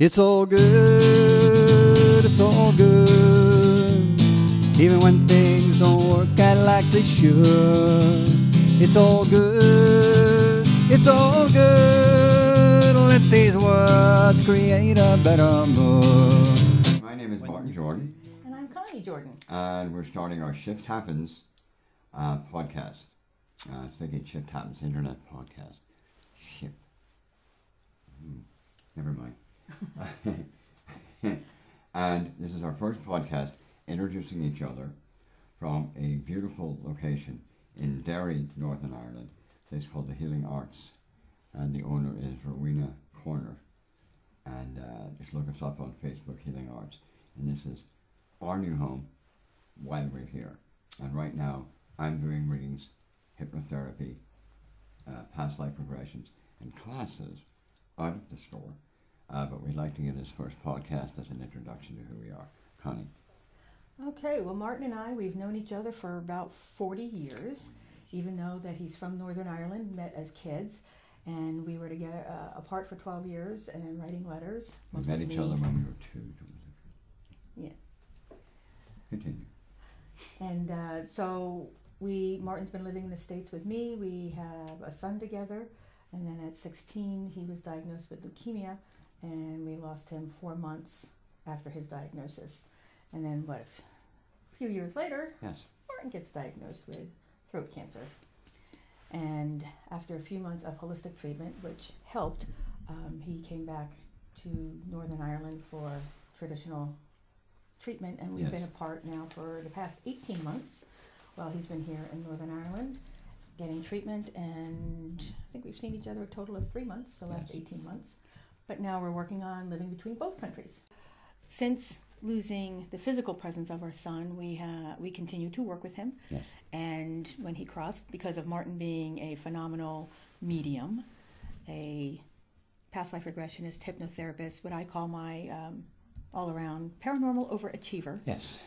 It's all good, it's all good. Even when things don't work out like they should. It's all good, it's all good. Let these words create a better mood. My name is Martin Jordan. And I'm Connie Jordan. And we're starting our Shift Happens podcast. Thinking Shift Happens Internet podcast. Ship. Never mind. And this is our first podcast introducing each other from a beautiful location in Derry, Northern Ireland. A place called the Healing Arts. And the owner is Rowena Corner. And just look us up on Facebook, Healing Arts. And this is our new home while we're here. And right now, I'm doing readings, hypnotherapy, past life regressions, and classes out of the store. But we'd like to give this first podcast as an introduction to who we are. Connie. Okay, well, Martin and I, we've known each other for about 40 years, even though that he's from Northern Ireland, met as kids, and we were together apart for 12 years and writing letters. We met each other when we were 2. Yes. Continue. And so Martin's been living in the States with me. We have a son together, and then at 16, he was diagnosed with leukemia, and we lost him 4 months after his diagnosis. And then, a few years later, yes, Martin gets diagnosed with throat cancer. And after a few months of holistic treatment, which helped, he came back to Northern Ireland for traditional treatment, and we've been apart now for the past 18 months while he's been here in Northern Ireland getting treatment, and I think we've seen each other a total of 3 months, the last 18 months. But now we're working on living between both countries. Since losing the physical presence of our son, we continue to work with him. Yes. And when he crossed, because of Martin being a phenomenal medium, a past life regressionist, hypnotherapist, what I call my all-around paranormal overachiever. Yes.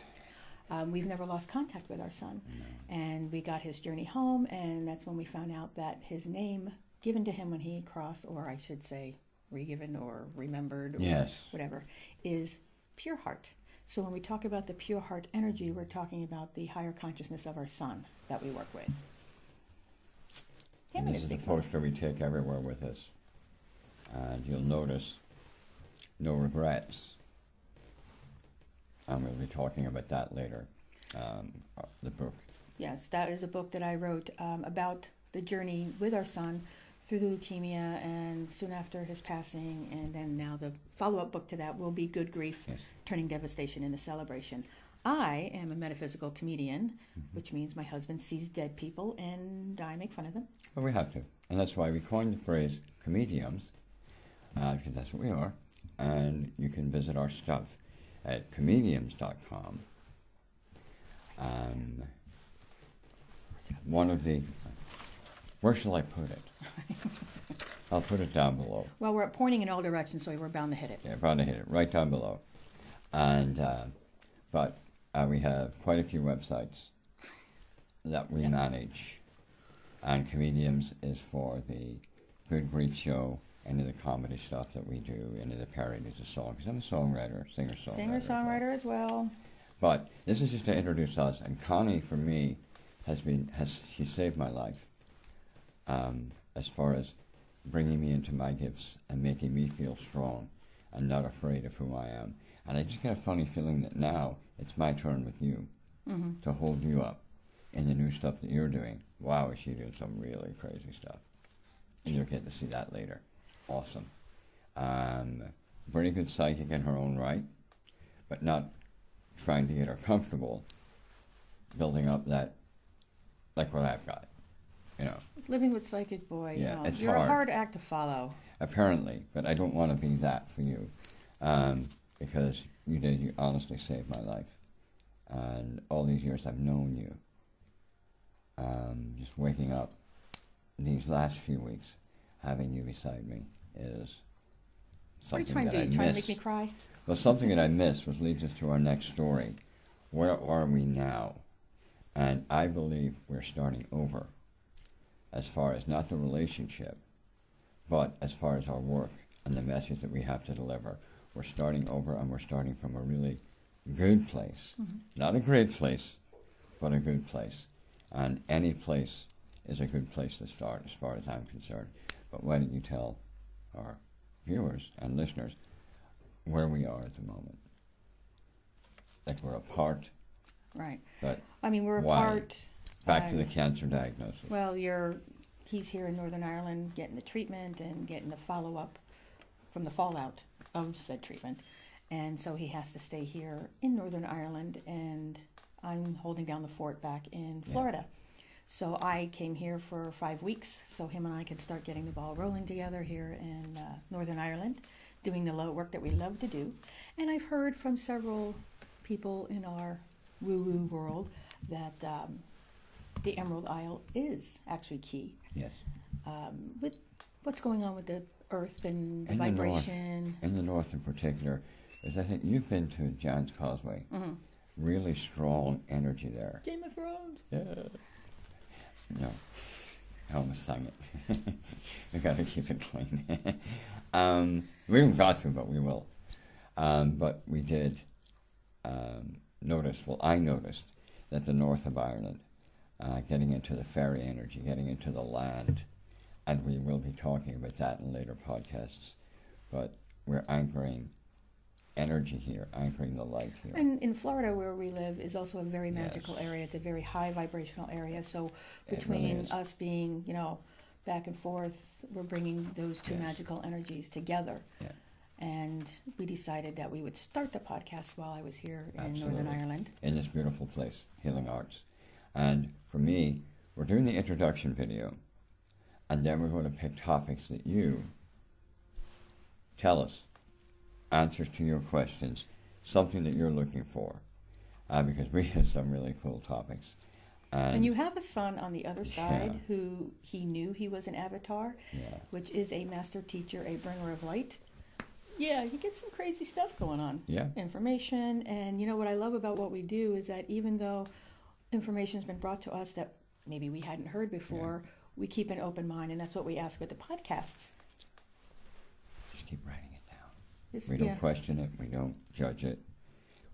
We've never lost contact with our son. No. And we got his journey home, and that's when we found out that his name given to him when he crossed, or I should say re-given or remembered or whatever, is pure heart. So when we talk about the pure heart energy, we're talking about the higher consciousness of our son that we work with. And this is the poster we take everywhere with us. And you'll notice no regrets. And we'll be talking about that later, the book. Yes, that is a book that I wrote about the journey with our son through the leukemia and soon after his passing. And then now the follow-up book to that will be Good Grief, Turning Devastation into Celebration. I am a metaphysical comedian, which means my husband sees dead people and I make fun of them. Well, we have to. And that's why we coined the phrase comedians, because that's what we are. And you can visit our stuff at comedians.com. Where shall I put it? I'll put it down below. Well, we're pointing in all directions, so we're bound to hit it. Yeah, bound to hit it, right down below. And, but we have quite a few websites that we manage. And Comedians is for the Good Grief show, any of the comedy stuff that we do, any of the parodies of songs. I'm a songwriter, singer-songwriter. Singer-songwriter as well. But this is just to introduce us. And Connie, for me, she saved my life as far as bringing me into my gifts and making me feel strong and not afraid of who I am. And I just get a funny feeling that now it's my turn with you to hold you up in the new stuff that you're doing. Wow, is she doing some really crazy stuff. And you'll get to see that later. Awesome. Very good psychic in her own right, but not trying to get her comfortable building up that, like what I've got, you know. Living with Psychic Boy, yeah, it's you're hard. A hard act to follow. Apparently, but I don't want to be that for you, because you honestly saved my life. And all these years I've known you, just waking up these last few weeks, having you beside me is something that I miss. What are you trying to do? Trying to make me cry? Well, something that I miss, which leads us to our next story. Where are we now? And I believe we're starting over as far as not the relationship, but as far as our work and the message that we have to deliver. we're starting over, and we're starting from a really good place. Mm-hmm. Not a great place, but a good place. And any place is a good place to start, as far as I'm concerned. But why don't you tell our viewers and listeners where we are at the moment? Like, we're apart. Right. But I mean, we're why? apart. Back to the cancer diagnosis. Well, he's here in Northern Ireland getting the treatment and getting the follow-up from the fallout of said treatment. And so he has to stay here in Northern Ireland, and I'm holding down the fort back in Florida. So I came here for 5 weeks so him and I could start getting the ball rolling together here in Northern Ireland, doing the work that we love to do. And I've heard from several people in our woo-woo world that the Emerald Isle is actually key. Yes. With what's going on with the earth and the in vibration. In the north in particular, is I think you've been to John's Causeway. Mm-hmm. Really strong energy there. Game of Thrones. Yeah. No, I almost sang it. We got to keep it clean. We haven't got to, but we will. But we did notice, well, I noticed that the north of Ireland, getting into the fairy energy, getting into the land, and we will be talking about that in later podcasts, but we're anchoring energy here, anchoring the light here. And in Florida, where we live, is also a very magical Yes. area. It's a very high vibrational area. So It between really is. us being, back and forth, we're bringing those two Yes. magical energies together. Yeah. And we decided that we would start the podcast while I was here in Absolutely. Northern Ireland. In this beautiful place, Healing Arts. And for me, we're doing the introduction video, and then we're going to pick topics that you tell us, answers to your questions, something that you're looking for, because we have some really cool topics. And you have a son on the other side who he knew he was an avatar, which is a master teacher, a bringer of light. Yeah, you get some crazy stuff going on. Yeah. Information. And what I love about what we do is that even though information's been brought to us that maybe we hadn't heard before, we keep an open mind, and that's what we ask with the podcasts. Just keep writing it down. Just, We don't question it. We don't judge it.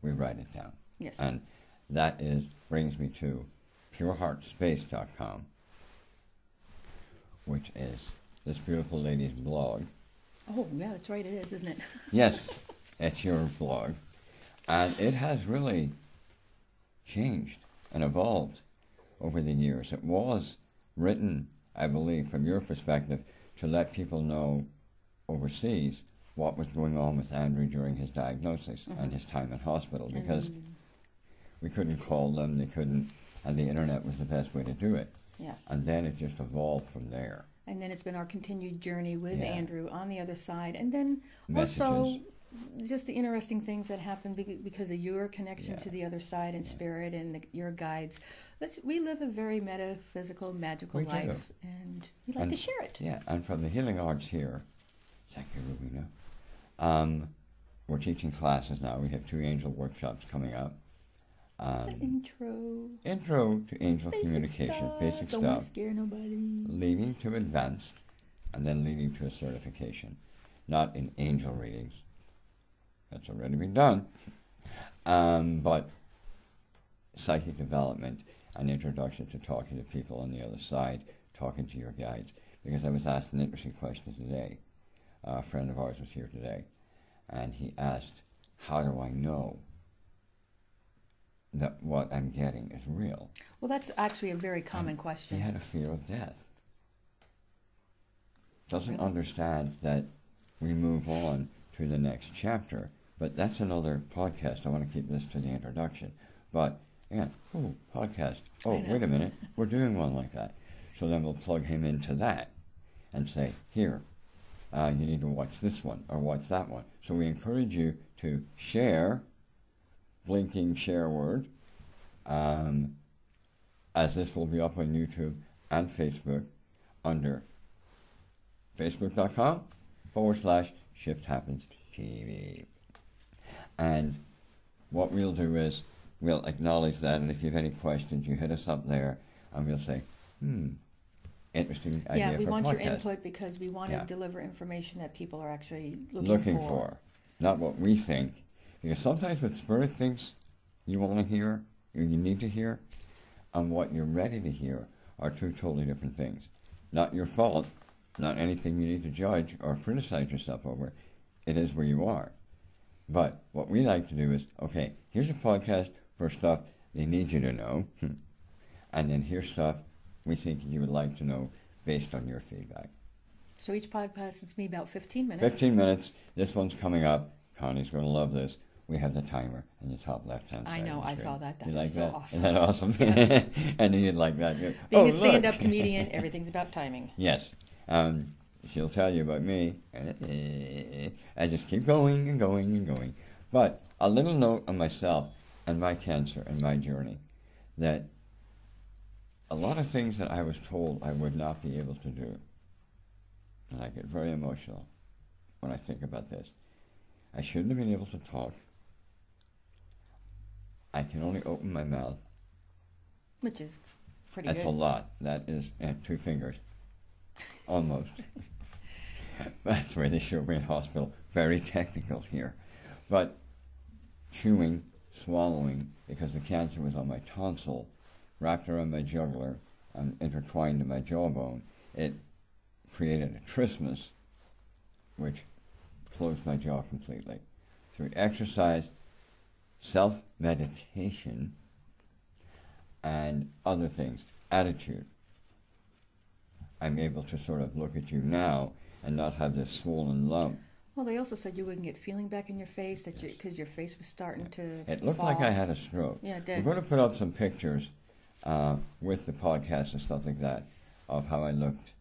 We write it down. Yes. And that brings me to pureheartspace.com, which is this beautiful lady's blog. Oh, yeah, that's right, it is, isn't it? Yes, it's your blog. And it has really changed and evolved over the years. It was written, I believe, from your perspective, to let people know overseas what was going on with Andrew during his diagnosis and his time in hospital, because we couldn't call them, they couldn't, and the internet was the best way to do it. Yeah. And then it just evolved from there. And then it's been our continued journey with Yeah. Andrew on the other side. And then Messages. also just the interesting things that happen because of your connection to the other side and spirit and your guides. We live a very metaphysical, magical We do. life, and we like to share it. Yeah, and from the Healing Arts here, thank you, Rubina. We're teaching classes now. We have 2 angel workshops coming up. It's an Intro to angel communication, basic Don't want stuff, to scare nobody. leading to advanced, and then leading to a certification. Not in angel readings. That's already been done. But psychic development, an introduction to talking to people on the other side, talking to your guides. Because I was asked an interesting question today. A friend of ours was here today, and he asked, how do I know that what I'm getting is real? Well, that's actually a very common question. He had a fear of death. Doesn't Really? understand that we move on to the next chapter. But that's another podcast. I want to keep this to the introduction. But, podcast. Oh, wait a minute. We're doing one like that. So then we'll plug him into that and say, here, you need to watch this one or watch that one. So we encourage you to share, blinking share word, as this will be up on YouTube and Facebook under facebook.com/ShiftHappensTV. And what we'll do is we'll acknowledge that, and if you have any questions, you hit us up there, and we'll say, interesting idea Yeah, we for want podcast. your input because we want Yeah. to deliver information that people are actually Looking for. not what we think. Because sometimes what Spirit thinks you want to hear, or you need to hear, and what you're ready to hear are two totally different things. Not your fault, not anything you need to judge or criticize yourself over. It is where you are. But what we like to do is, okay, here's a podcast for stuff they need you to know, and then here's stuff we think you would like to know based on your feedback. So each podcast is me about 15 minutes. 15 minutes. This one's coming up. Connie's going to love this. We have the timer in the top left-hand side. I know, of the I screen. saw that. That you was like so that? awesome. Isn't that awesome? Yes. And you'd like that. Being a stand-up comedian, everything's about timing. Yes. She'll tell you about me. I just keep going and going and going. But a little note on myself and my cancer and my journey, that a lot of things that I was told I would not be able to do, and I get very emotional when I think about this. I shouldn't have been able to talk. I can only open my mouth. Which is pretty good. That's a lot. That is 2 fingers. Almost. That's where they showed me in hospital. Very technical here. But chewing, swallowing, because the cancer was on my tonsil, wrapped around my jugular, and intertwined in my jawbone, it created a trismus, which closed my jaw completely. Through exercise, self-meditation, and other things, attitude, I'm able to sort of look at you now and not have this swollen lump. Well, they also said you wouldn't get feeling back in your face, that because your face was starting to It looked fall. like I had a stroke. Yeah, it did. We're going to put up some pictures with the podcast and stuff like that of how I looked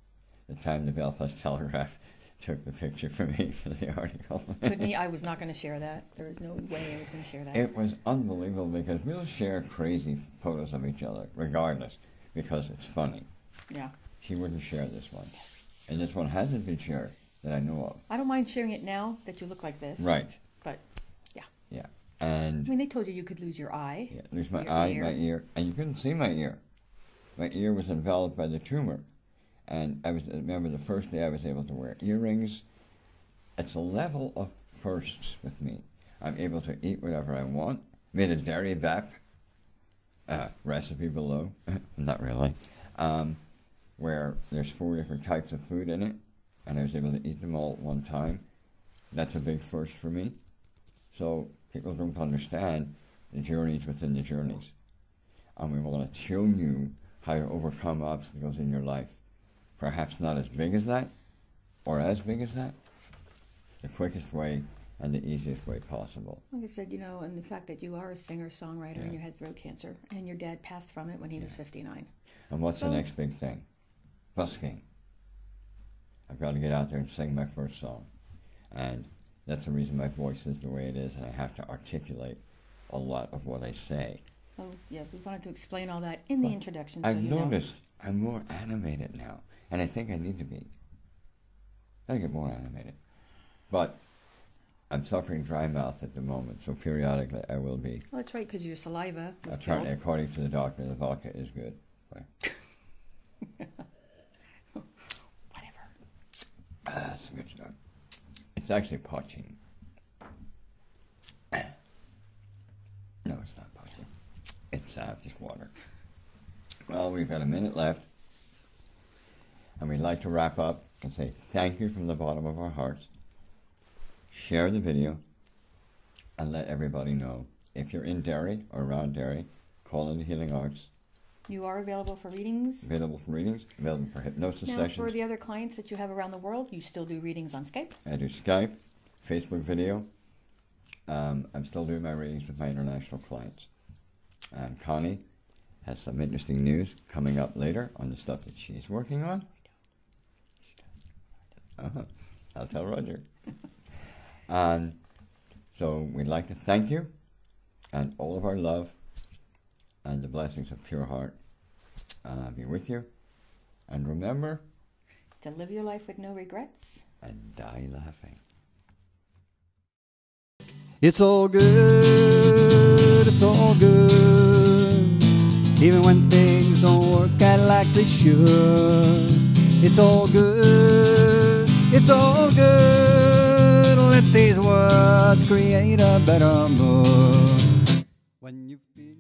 the time the Belfast Telegraph took the picture for me for the article. I was not going to share that. There was no way I was going to share that. It was unbelievable because we'll share crazy photos of each other regardless because it's funny. Yeah. She wouldn't share this one. And this one hasn't been shared that I know of. I don't mind sharing it now that you look like this. Right. But, yeah. Yeah. And I mean, they told you could lose your eye. yeah, lose my your eye, ear. my ear, and you couldn't see my ear. My ear was enveloped by the tumor. And I remember the first day I was able to wear earrings. It's a level of firsts with me. I'm able to eat whatever I want. Made a dairy bap recipe below. Not really. Where there's 4 different types of food in it, and I was able to eat them all at one time. That's a big first for me. So people don't understand the journeys within the journeys. And we want to show you how to overcome obstacles in your life. Perhaps not as big as that, or as big as that. The quickest way and the easiest way possible. Like I said, and the fact that you are a singer-songwriter and you had throat cancer, and your dad passed from it when he was 59. And what's the next big thing? Busking. I've got to get out there and sing my first song. And that's the reason my voice is the way it is, and I have to articulate a lot of what I say. Oh, yeah, we wanted to explain all that in the introduction. I've noticed I'm more animated now, and I think I need to be. Gotta get more animated. But I'm suffering dry mouth at the moment, so periodically I will be. Well, that's right, because your saliva was Apparently, killed. according to the doctor, the vodka is good. Whatever. That's good stuff. It's actually poaching. No, it's not poaching. It's just water. Well, we've got a minute left. And we'd like to wrap up and say thank you from the bottom of our hearts. Share the video and let everybody know. If you're in Derry or around Derry, call in the Healing Arts. You are available for readings. Available for readings, available for hypnosis Now, sessions. for the other clients that you have around the world, you still do readings on Skype? I do Skype, Facebook video. I'm still doing my readings with my international clients. And Connie has some interesting news coming up later on the stuff that she's working on. I'll tell Roger. And so we'd like to thank you and all of our love and the blessings of pure heart be with you. And remember, To live your life with no regrets. and die laughing. It's all good, it's all good. Even when things don't work out like they should. It's all good, it's all good. with these words create a better mood. When you feel